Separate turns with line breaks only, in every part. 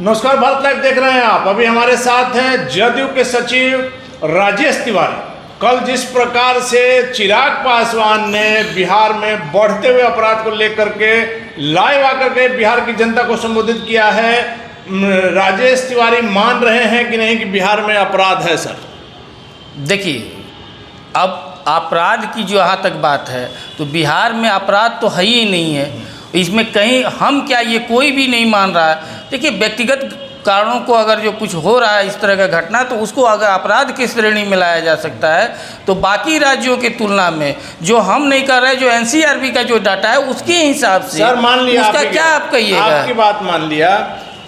नमस्कार, भारत लाइव देख रहे हैं आप। अभी हमारे साथ हैं जदयू के सचिव राजेश तिवारी। कल जिस प्रकार से चिराग पासवान ने बिहार में बढ़ते हुए अपराध को लेकर के लाइव आकर के बिहार की जनता को संबोधित किया है, राजेश तिवारी मान रहे हैं कि नहीं कि बिहार में अपराध है? सर
देखिए, अब अपराध की जो यहाँ तक बात है तो बिहार में अपराध तो है ही नहीं है। इसमें कहीं हम क्या, ये कोई भी नहीं मान रहा है। देखिए, व्यक्तिगत कारणों को अगर जो कुछ हो रहा है इस तरह का घटना, तो उसको अगर अपराध की श्रेणी में लाया जा सकता है तो बाकी राज्यों की तुलना में जो हम नहीं कर रहे, जो एनसीआरबी का जो डाटा है उसके हिसाब से
सर मान लिया
उसका क्या आप कहिएगा?
आपकी बात मान लिया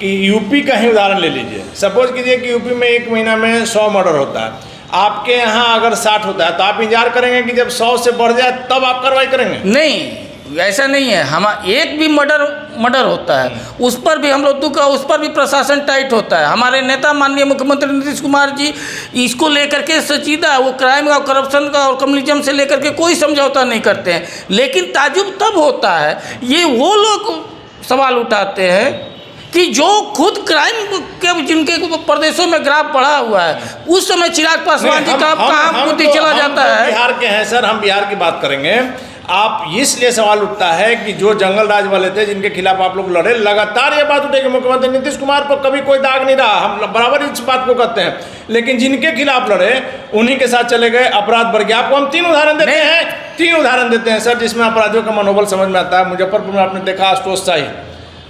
कि यूपी का ही उदाहरण ले लीजिए। सपोज कीजिए कि यूपी में एक महीना में 100 मर्डर होता है, आपके यहाँ अगर 60 होता है तो आप इंतजार करेंगे कि जब 100 से बढ़ जाए तब आप कार्रवाई करेंगे?
नहीं, ऐसा नहीं है। हम एक भी मर्डर होता है उस पर भी हम लोग दुख, उस पर भी प्रशासन टाइट होता है। हमारे नेता माननीय मुख्यमंत्री नीतीश कुमार जी इसको लेकर के संजीदा है, वो क्राइम और करप्शन का और कम्युनिज्म से लेकर के कोई समझौता नहीं करते हैं। लेकिन ताजुब तब होता है, ये वो लोग सवाल उठाते हैं कि जो खुद क्राइम के जिनके प्रदेशों में ग्राफ बढ़ा हुआ है, उस समय चिराग पासवान जी कहाँ बुद्धि चला जाता है।
बिहार के हैं सर, हम बिहार की बात करेंगे। आप इसलिए सवाल उठता है कि जो जंगल राज वाले थे जिनके खिलाफ आप लोग लड़े, लगातार ये बात उठेगी मुख्यमंत्री नीतीश कुमार पर कभी कोई दाग नहीं रहा, हम बराबर इस बात को कहते हैं। लेकिन जिनके खिलाफ लड़े उन्हीं के साथ चले गए, अपराध बढ़ गया। आपको हम 3 उदाहरण देते हैं सर, जिसमें अपराधियों का मनोबल समझ में आता है। मुजफ्फरपुर में आपने देखा आशुतोष शाही,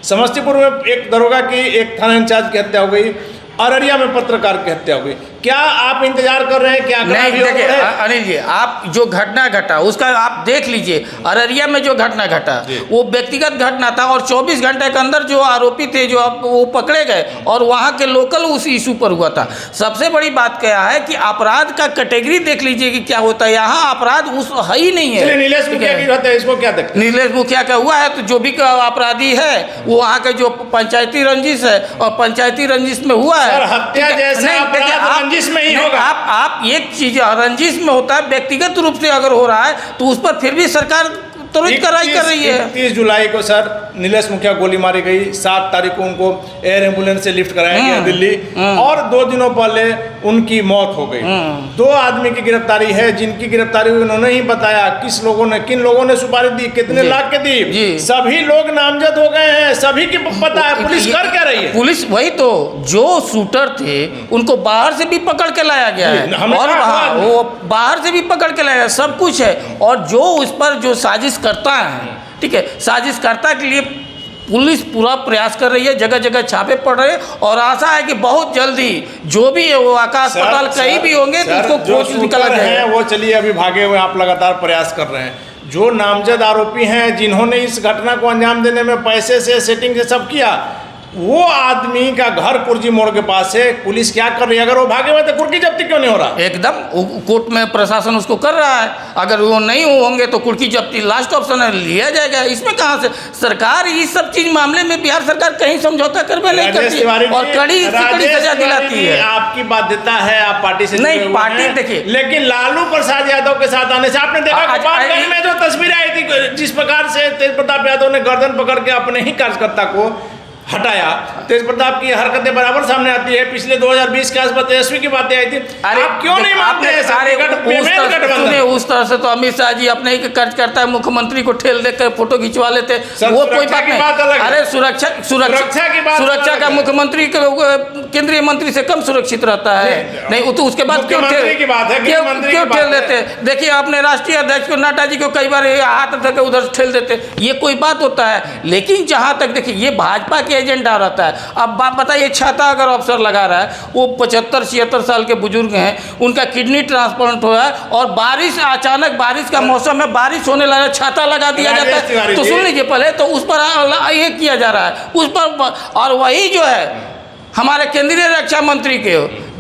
समस्तीपुर में एक दरोगा की, एक थाना इंचार्ज की हत्या हो गई, अररिया में पत्रकार की हत्या हो गई। क्या आप इंतजार कर रहे हैं? क्या
नहीं, देखिए अनिल जी, आप जो घटना घटा उसका आप देख लीजिए। अररिया में जो घटना घटा वो व्यक्तिगत घटना था और 24 घंटे के अंदर जो आरोपी थे जो वो पकड़े गए और वहाँ के लोकल उस इशू पर हुआ था। सबसे बड़ी बात क्या है कि अपराध का कैटेगरी देख लीजिए कि क्या होता है। यहाँ अपराध उस है ही नहीं है।
नीलेश मुखिया की हत्या, इसको क्या देखते हैं?
नीलेश मुखिया का हुआ है तो जो भी अपराधी है वो वहाँ के जो पंचायती रंजिश है और पंचायती रंजिश में हुआ है।
हत्या जैसा अपराध रंजिश में ही होगा।
आप एक चीज रंजिश में होता है, व्यक्तिगत रूप से अगर हो रहा है तो उस पर फिर भी सरकार तुरंत कार्रवाई कर रही है।
30 जुलाई को सर नीलेश मुखिया गोली मारी गई, 7 तारीख को उनको एयर एम्बुलेंस से लिफ्ट कराया गया दिल्ली, और 2 दिनों पहले उनकी मौत हो गई। 2 आदमी की गिरफ्तारी है, जिनकी गिरफ्तारी हुई उन्होंने ही बताया किन लोगों ने सुपारी दी, कितने लाख के दी। सभी लोग नामजद हो गए हैं, सभी की पता है। पुलिस कर क्या रही है?
पुलिस वही तो, जो शूटर थे उनको बाहर से भी पकड़ के लाया गया है और वो बाहर से भी पकड़ के लाया गया, सब कुछ है। और जो उस पर जो साजिश करता है, ठीक है, साजिशकर्ता के लिए पुलिस पूरा प्रयास कर रही है, जगह जगह छापे पड़ रहे हैं और आशा है कि बहुत जल्दी जो भी है वो आकाश पाताल कहीं भी होंगे तो उसको खोज निकाला जाएगा।
वो चलिए, अभी भागे हुए आप लगातार प्रयास कर रहे हैं। जो नामजद आरोपी हैं, जिन्होंने इस घटना को अंजाम देने में पैसे से, सेटिंग से सब किया, वो आदमी का घर कुर्जी मोड़ के पास है। पुलिस क्या कर रही है? अगर वो भागे हुए तो कुर्की जब्ती क्यों नहीं हो रहा?
एकदम कोर्ट में प्रशासन उसको कर रहा है। अगर वो नहीं होंगे तो कुर्की जब्ती लास्ट ऑप्शन है, लिया जाएगा। इसमें कहाँ से सरकार इस सब चीज मामले में बिहार सरकार कहीं समझौता करवे नहीं करती और कड़ी से कड़ी सजा दिलाती है।
आपकी बाध्यता है, आप पार्टी से
नहीं, पार्टी देखिए,
लेकिन लालू प्रसाद यादव के साथ आने से आपने देखा गोपालगंज में जो तस्वीरें आई थी, जिस प्रकार से तेज प्रताप यादव ने गर्दन पकड़ के अपने ही कार्यकर्ता को हटाया। तेज प्रताप की हरकतें बराबर सामने आती है। पिछले 2020 के आसपास तेजस्वी की बातें आई थी। आप क्यों नहीं मानते हैं?
उस तरह से तो अमित शाह जी अपने ही कर्ज करता है, मुख्यमंत्री को ठेल देकर फोटो खिंचवा लेते, वो कोई बात नहीं। अरे सुरक्षा का मुख्यमंत्री केंद्रीय मंत्री से कम सुरक्षित रहता है। नहीं तो उसके बाद क्यों ठेल देते? देखिए, अपने राष्ट्रीय अध्यक्ष को, नड्डा जी को कई बार हाथ धर के उधर ठेल देते, ये कोई बात होता है? लेकिन जहाँ तक देखिए, ये भाजपा के एजेंडा रहता है। अब बात बताइए, छाता अगर अफसर लगा रहा है, वो 75-76 साल के बुजुर्ग हैं, उनका किडनी ट्रांसप्लांट हुआ है और बारिश, अचानक बारिश का मौसम में बारिश होने लगा, छाता लगा दिया जाता है। तो सुन लीजिए पहले, तो उस पर ये किया जा रहा है उस पर। और वही जो है हमारे केंद्रीय रक्षा मंत्री के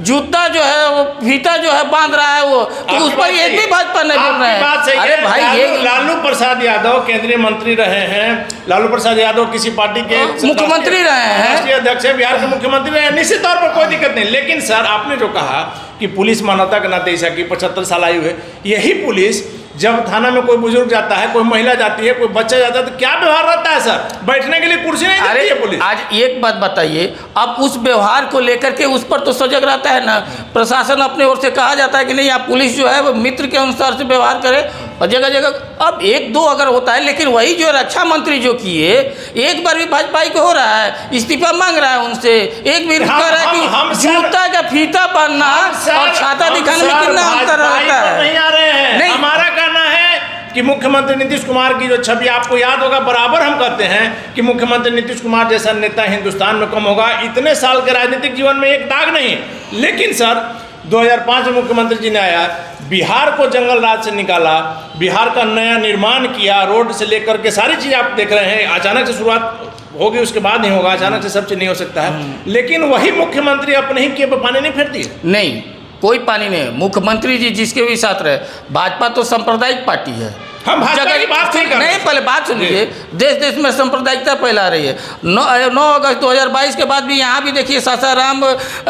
जूता जो है वो फीता जो है बांध रहा है, वो तो उस पर एक भी भाजपा नहीं बोल रहे हैं। अरे भाई, ये
लालू प्रसाद यादव केंद्रीय मंत्री रहे हैं, लालू प्रसाद यादव किसी पार्टी के
मुख्यमंत्री रहे हैं,
राष्ट्रीय अध्यक्ष है, बिहार के मुख्यमंत्री रहे हैं, निश्चित तौर पर कोई दिक्कत नहीं। लेकिन सर, आपने जो कहा कि पुलिस मानवता के नाते ऐसा की 75 साल आयु है, यही पुलिस जब थाना में कोई बुजुर्ग जाता है, कोई महिला जाती है, कोई बच्चा जाता है, तो क्या व्यवहार रहता है सर? बैठने के लिए कुर्सी नहीं देती है पुलिस।
आज एक बात बताइए, अब उस व्यवहार को लेकर के उस पर तो सजग रहता है ना प्रशासन, अपने ओर से कहा जाता है कि नहीं आप पुलिस जो है वो मित्र के अनुसार से व्यवहार करे, और जगह जगह अब एक दो अगर होता है, लेकिन वही जो रक्षा मंत्री जो किए, एक बार भी भाजपा को हो रहा है, इस्तीफा मांग रहा है उनसे, एक भी कह रहा है कि जूता का फीता पहनना और छाता दिखाने में कितना अंतर रहता है।
नहीं आ रहे हैं, हमारा कहना है कि मुख्यमंत्री नीतीश कुमार की जो छवि आपको याद होगा, बराबर हम कहते हैं कि मुख्यमंत्री नीतीश कुमार जैसा नेता हिंदुस्तान में कम होगा। इतने साल के राजनीतिक जीवन में एक दाग नहीं, लेकिन सर 2005 में मुख्यमंत्री जी ने आया, बिहार को जंगल राज से निकाला, बिहार का नया निर्माण किया, रोड से लेकर के सारी चीज़ आप देख रहे हैं। अचानक से शुरुआत होगी, उसके बाद नहीं होगा, अचानक से सब चीज़ नहीं हो सकता है। लेकिन वही मुख्यमंत्री अपने ही के पानी नहीं फेरती है।
नहीं, कोई पानी नहीं। मुख्यमंत्री जी जिसके भी साथ रहे, भाजपा तो सांप्रदायिक पार्टी है।
हम भाजपा की बात नहीं कर रहे।
नहीं, पहले बात सुनिए, देश देश में सांप्रदायिकता फैला रही है। 9 अगस्त 2022 के बाद भी यहाँ भी देखिए सासाराम,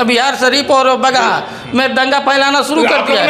बिहार शरीफ और बगहा में दंगा फैलाना शुरू कर दिया,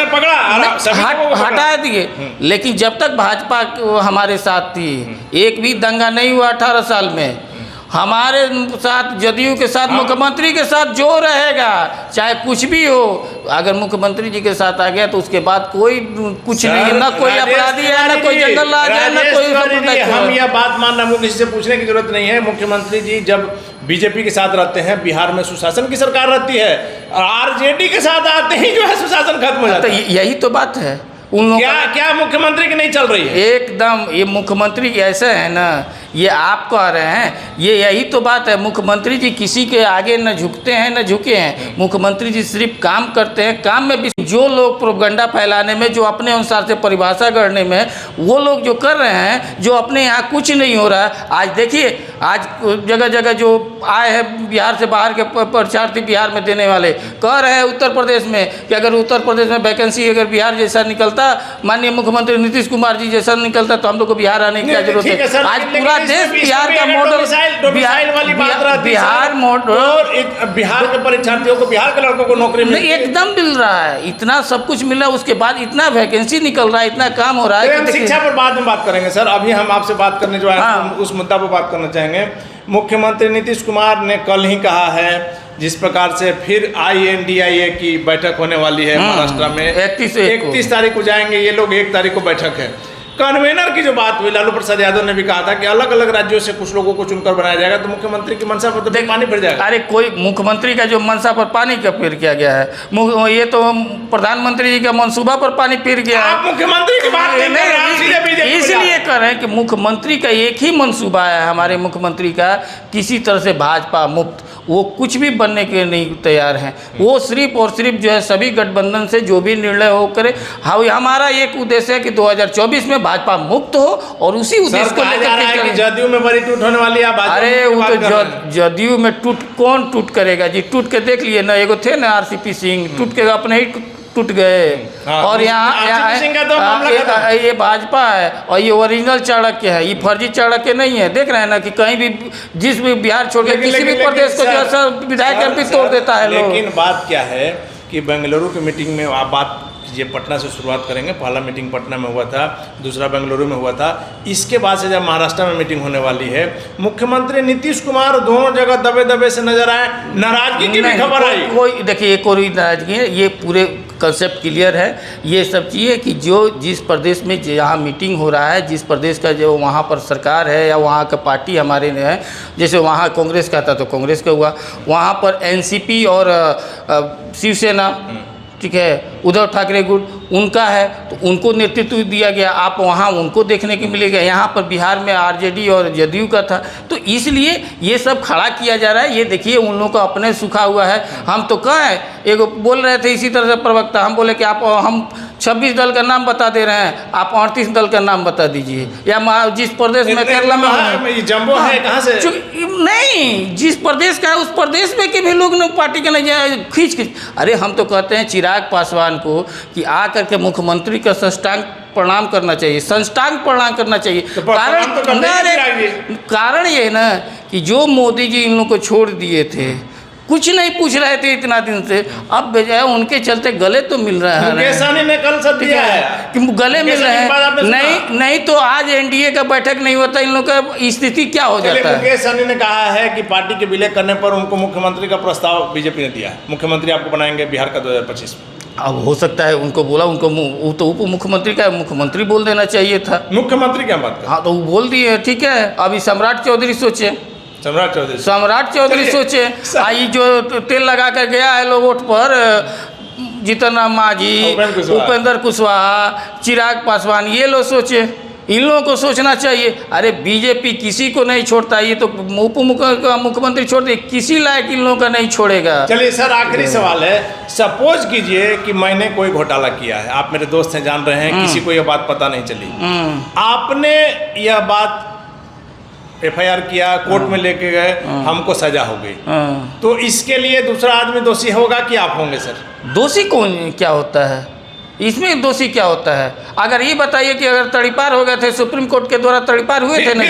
हटा दिए। लेकिन जब तक भाजपा हमारे साथ थी, एक भी दंगा नहीं हुआ 18 साल में। हमारे साथ, जदयू के साथ, मुख्यमंत्री के साथ जो रहेगा, चाहे कुछ भी हो, अगर मुख्यमंत्री जी के साथ आ गया तो उसके बाद कोई कुछ नहीं है, ना कोई अपराधी है, ना कोई जंगल राज है, ना कोई।
हम यह बात मानना, मुझे किसी से पूछने की जरूरत नहीं है। मुख्यमंत्री जी जब बीजेपी के साथ रहते हैं, बिहार में सुशासन की सरकार रहती है, और आरजेडी के साथ आते ही जो है सुशासन खत्म हो जाता है।
यही तो बात है उन लोगों
क्या मुख्यमंत्री की नहीं चल रही है?
एकदम, ये मुख्यमंत्री ऐसे है ना, ये आप कह रहे हैं, ये यही तो बात है। मुख्यमंत्री जी किसी के आगे न झुकते हैं न झुके हैं। मुख्यमंत्री जी सिर्फ काम करते हैं, काम में भी जो लोग प्रोपगंडा फैलाने में, जो अपने अनुसार से परिभाषा करने में, वो लोग जो कर रहे हैं, जो अपने यहाँ कुछ नहीं हो रहा है। आज देखिए, आज जगह जगह जो आए हैं बिहार से, बाहर के परीक्षार्थी बिहार में देने वाले, कह रहे हैं उत्तर प्रदेश में कि अगर उत्तर प्रदेश में वैकेंसी अगर बिहार जैसा निकलता, माननीय मुख्यमंत्री नीतीश कुमार जी जैसा निकलता, तो हम लोग को बिहार आने की क्या जरूरत है। आज पूरा देश बिहार का मॉडल, बिहार मॉडल,
बिहार के परीक्षार्थियों को, बिहार के लड़कों को नौकरी
नहीं एकदम मिल रहा है, इतना सब कुछ मिल रहा है, उसके बाद इतना वैकेंसी निकल रहा है, इतना काम हो रहा है।
हम शिक्षा पर बाद में बात करेंगे सर, अभी हम आपसे बात करने जो है उस मुद्दा पर बात करना चाहेंगे। मुख्यमंत्री नीतीश कुमार ने कल ही कहा है, जिस प्रकार से फिर INDIA की बैठक होने वाली है महाराष्ट्र में, 31 तारीख को जाएंगे ये लोग, 1 तारीख को बैठक है। कन्वेनर की जो बात हुई, लालू प्रसाद यादव ने भी कहा था कि अलग अलग राज्यों से कुछ लोगों को चुनकर बनाया जाएगा, तो मुख्यमंत्री की मंशा पर तो पानी फिर जाएगा।
अरे कोई मुख्यमंत्री का जो मंशा पर पानी का फिर किया गया है, ये तो प्रधानमंत्री जी का मंसूबा पर पानी फिर गया है।
आप मुख्यमंत्री की बात नहीं कर रहे,
इसलिए कर रहे हैं कि मुख्यमंत्री का एक ही मंसूबा है, हमारे मुख्यमंत्री का, किसी तरह से भाजपा मुक्त, वो कुछ भी बनने के नहीं तैयार हैं। वो सिर्फ और सिर्फ जो है सभी गठबंधन से जो भी निर्णय हो करे। हाँ, हमारा एक उद्देश्य है कि 2024 में भाजपा मुक्त हो, और उसी उद्देश्य को लेकर
जदयू में बड़ी टूट होने वाली है।
अरे वो तो जदयू में कौन टूट करेगा जी? टूट के देख लिए ना, एगो थे ना RCP सिंह, टूट के अपने ही टूट गए। और यहाँ ये भाजपा है, और ये ओरिजिनल चाणक्य है, ये फर्जी चाणक्य नहीं है। देख रहे हैं ना कि कहीं भी, जिस भी बिहार छोड़ के किसी भी प्रदेश को जो है विधायक MP तोड़ देता है।
लेकिन बात क्या है कि बेंगलुरु की मीटिंग में आप बात कीजिए, पटना से शुरुआत करेंगे। पहला मीटिंग पटना में हुआ था, दूसरा बेंगलुरु में हुआ था। इसके बाद से जब महाराष्ट्र में मीटिंग होने वाली है, मुख्यमंत्री नीतीश कुमार दोनों जगह दबे दबे से नजर आए, नाराजगी की भी खबर आई।
कोई देखिए, एक और नाराजगी है, ये पूरे कंसेप्ट क्लियर है। ये सब चीज़ें कि जो जिस प्रदेश में जहाँ मीटिंग हो रहा है, जिस प्रदेश का जो वहाँ पर सरकार है या वहाँ का पार्टी हमारे ने है, जैसे वहाँ कांग्रेस का था तो कांग्रेस का हुआ, वहाँ पर NCP और शिवसेना, ठीक है, उद्धव ठाकरे गुट उनका है, तो उनको नेतृत्व दिया गया। आप वहाँ उनको देखने को मिलेगा, यहाँ पर बिहार में RJD और जदयू का था, तो इसलिए ये सब खड़ा किया जा रहा है। ये देखिए, उन लोगों का अपने सूखा हुआ है। हम तो कहें, एक बोल रहे थे इसी तरह से प्रवक्ता, हम बोले कि आप हम 26 दल का नाम बता दे रहे हैं, आप 38 दल का नाम बता दीजिए। या जिस प्रदेश में केरला में
जम्बो है, कहाँ से
नहीं, जिस प्रदेश का है उस प्रदेश में के भी लोग ने पार्टी के नहीं खींच। अरे हम तो कहते हैं चिराग पासवान को कि आ करके मुख्यमंत्री का साष्टांग प्रणाम करना चाहिए, साष्टांग प्रणाम करना चाहिए। कारण ये है ना कि जो मोदी जी इन लोगों को छोड़ दिए थे, कुछ नहीं पूछ रहे थे इतना दिन से, अब बजाय उनके चलते गले तो मिल रहा है।
मुकेश सहनी ने कल सब दिया है
कि गले मिल रहे हैं, नहीं तो आज एनडीए का बैठक नहीं होता, इन लोगों का स्थिति क्या हो जाता है।
मुकेश सहनी ने कहा है कि पार्टी के विलय करने पर उनको मुख्यमंत्री का प्रस्ताव बीजेपी ने दिया है, मुख्यमंत्री आपको बनाएंगे बिहार का 2025 में।
अब हो सकता है उनको बोला, उनको वो तो उप मुख्यमंत्री का मुख्यमंत्री बोल देना चाहिए था।
मुख्यमंत्री क्या बात कर?
हाँ तो वो बोल दिए, ठीक है। अभी सम्राट चौधरी सोचे, सम्राट चौधरी सोचे, आई जो तेल लगा कर गया है लोग वोट पर, जीतन राम मांझी, उपेंद्र कुशवाहा, चिराग पासवान, ये लोग सोचे, इन लोगों को सोचना चाहिए। अरे बीजेपी किसी को नहीं छोड़ता, ये तो उप मुख्यमंत्री छोड़ दे, किसी लायक इन लोगों का नहीं छोड़ेगा।
चलिए सर, आखिरी सवाल है, सपोज कीजिए कि मैंने कोई घोटाला किया है, आप मेरे दोस्त हैं, जान रहे हैं, किसी को यह बात पता नहीं चली, आपने यह बात FIR किया, कोर्ट में लेके गए, हमको सजा हो गई, तो इसके लिए दूसरा आदमी दोषी होगा कि आप होंगे सर? दोषी
कौन क्या होता है इसमें? दोषी क्या होता है? अगर ये बताइए कि अगर तड़ीपार हो गए थे, सुप्रीम कोर्ट के द्वारा तड़ीपार हुए थे ना,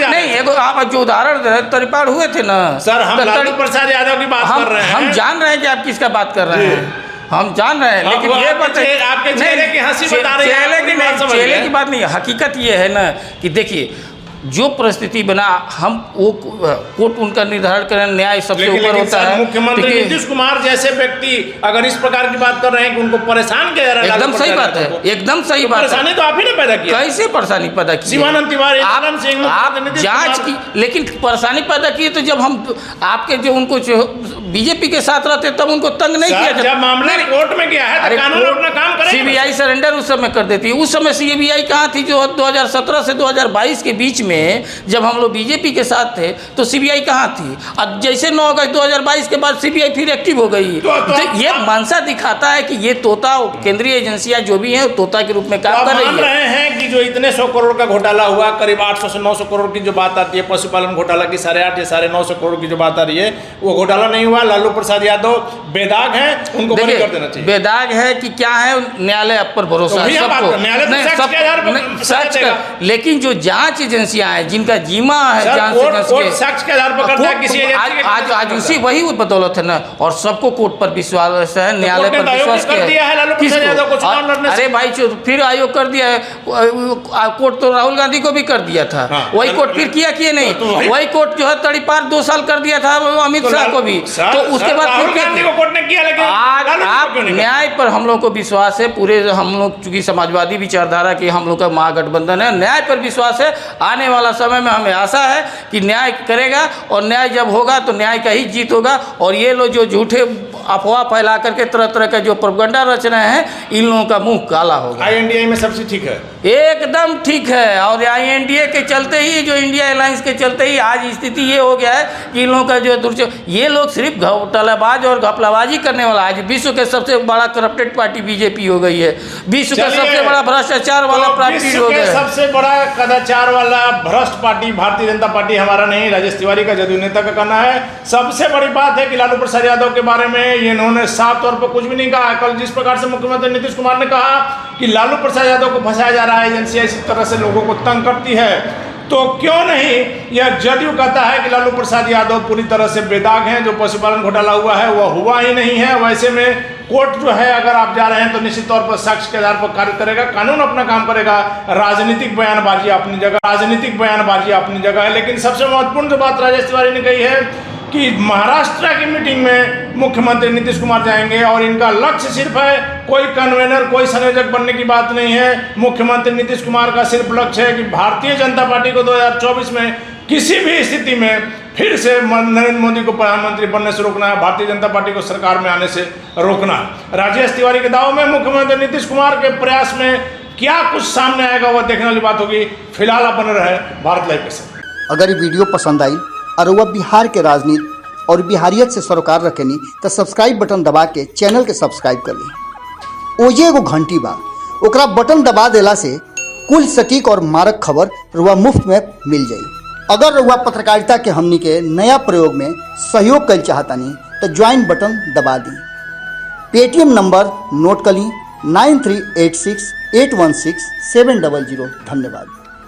नहीं एगो आप जो उदाहरण तड़ीपार हुए थे ना
सर, हम लालू प्रसाद यादव की बात कर रहे हैं,
हम जान रहे हैं कि आप किसका बात कर रहे हैं, हम जान रहे हैं, लेकिन ये बताइए
आपके चेहरे की हंसी बता रही है,
चेहरे की बात नहीं, हकीकत ये है ना कि देखिए जो परिस्थिति बना, हम वो कोर्ट उनका निर्धारण करें, न्याय सबसे ऊपर होता है।
मुख्यमंत्री नीतीश कुमार जैसे व्यक्ति अगर इस प्रकार की बात कर रहे हैं कि उनको परेशान किया जा रहा है,
एकदम सही बात है, एकदम सही बात है।
परेशानी तो आप ही ने पैदा की,
कैसे परेशानी पैदा की?
शिवानंद तिवारी,
आप जांच की, लेकिन परेशानी पैदा की तो जब हम आपके जो उनको बीजेपी के साथ रहते तब उनको तंग नहीं किया।
जब मामला कोर्ट में गया है तो कानून अपना काम करेगा।
CBI सरेंडर उस समय कर देती है, उस समय CBI कहाँ थी? जो 2017 से 2022 के बीच में जब हम लोग बीजेपी के साथ थे तो CBI कहाँ थी? अब जैसे 9 अगस्त 2022 के बाद CBI फिर एक्टिव हो गई, तो ये मंशा दिखाता है कि ये तोता, केंद्रीय एजेंसियां जो भी हैं तोता के रूप में काम कर
रहे हैं कि जो इतने 100 करोड़ का घोटाला हुआ, करीब 800 से 900 करोड़ की जो बात आती है, पशुपालन घोटाला की 8.5 या 950 करोड़ की जो बात आ रही है, वो घोटाला नहीं हुआ। लालू प्रसाद यादव बेदाग हैं, उनको बरी कर देना चाहिए।
बेदाग है कि क्या है, न्यायालय आप पर भरोसा है सबको, सच कर, लेकिन जो जांच एजेंसियां हैं जिनका जीमा है जांच
साक्ष्य के आधार पर करता है किसी
आज उसी वही बदौलत है ना, और सबको कोर्ट पर विश्वास है, न्यायालय पर विश्वास किया है। अरे भाई फिर आयोग कर दिया है, कोर्ट तो राहुल गांधी को भी कर दिया था, वही कोर्ट फिर किया कि नहीं? वही कोर्ट जो है तड़ीपार 2 साल कर दिया था अमित शाह को भी, तो उसके बाद आप न्याय पर हम लोग को विश्वास है, पूरे हम लोग चूंकि समाजवादी विचारधारा की हम लोग का महागठबंधन है, न्याय पर विश्वास है। आने वाला समय में हमें आशा है कि न्याय करेगा, और न्याय जब होगा तो न्याय का ही जीत होगा। और ये लोग जो झूठे अफवाह फैला करके तरह तरह का जो प्रोपेगेंडा रच रहे हैं, इन लोगों का मुंह काला होगा।
INDA में सबसे ठीक है,
एकदम ठीक है, और INDA के चलते ही, जो इंडिया अलायंस के चलते ही आज स्थिति ये हो गया है कि इन लोगों का जो ये लोग सिर्फ घोटालाबाज और घपलाबाजी करने वाला, आज विश्व के सबसे बड़ा करप्टेड पार्टी बीजेपी हो गई है, विश्व का सबसे बड़ा भ्रष्टाचार वाला पार्टी हो गया, सबसे बड़ा
कदाचार वाला भ्रष्ट पार्टी भारतीय जनता पार्टी हमारा नहीं, राजेश तिवारी का जदयू नेता का कहना है। सबसे बड़ी बात है कि लालू प्रसाद यादव के बारे में इन्होंने साफ तौर पर कुछ भी नहीं कहा। कल जिस प्रकार से मुख्यमंत्री नीतीश कुमार ने कहा कि लालू प्रसाद यादव को फंसाया जा रहा है, एजेंसियां इसी तरह से लोगों को तंग करती है, तो क्यों नहीं यह जदयू कहता है कि लालू प्रसाद यादव पूरी तरह से बेदाग हैं, जो पशुपालन घोटाला हुआ है वह हुआ ही नहीं है। वैसे में कोर्ट जो है, अगर आप जा रहे हैं तो निश्चित तौर पर साक्ष्य के आधार पर कार्य करेगा, कानून अपना काम करेगा। राजनीतिक बयानबाजी अपनी जगह है, लेकिन सबसे महत्वपूर्ण जो बात राजेश तिवारी ने कही है कि महाराष्ट्र की मीटिंग में मुख्यमंत्री नीतीश कुमार जाएंगे, और इनका लक्ष्य सिर्फ है, कोई कन्वेनर, कोई संयोजक बनने की बात नहीं है। मुख्यमंत्री नीतीश कुमार का सिर्फ लक्ष्य है कि भारतीय जनता पार्टी को 2024 में किसी भी स्थिति में फिर से नरेंद्र मोदी को प्रधानमंत्री बनने से रोकना है, भारतीय जनता पार्टी को सरकार में आने से रोकना है। राजेश तिवारी के दाव में मुख्यमंत्री नीतीश कुमार के प्रयास में क्या कुछ सामने आएगा वह देखने वाली बात होगी। फिलहाल आप बने रहे भारत लाइव के साथ।
अगर ये वीडियो पसंद आई और वह बिहार के राजनीति और बिहारियत से सरोकार रखेनी तो सब्सक्राइब बटन दबा के चैनल के सब्सक्राइब कर ली। ओजे एगो घंटी बा, ओकरा बटन दबा देला से कुल सटीक और मारक खबर रुआ मुफ्त में मिल जाई। अगर रुआ पत्रकारिता के हमनी के नया प्रयोग में सहयोग कर चाहतानी तो ज्वाइन बटन दबा दी। पेटीएम नंबर नोट कर ली 9386816700। धन्यवाद।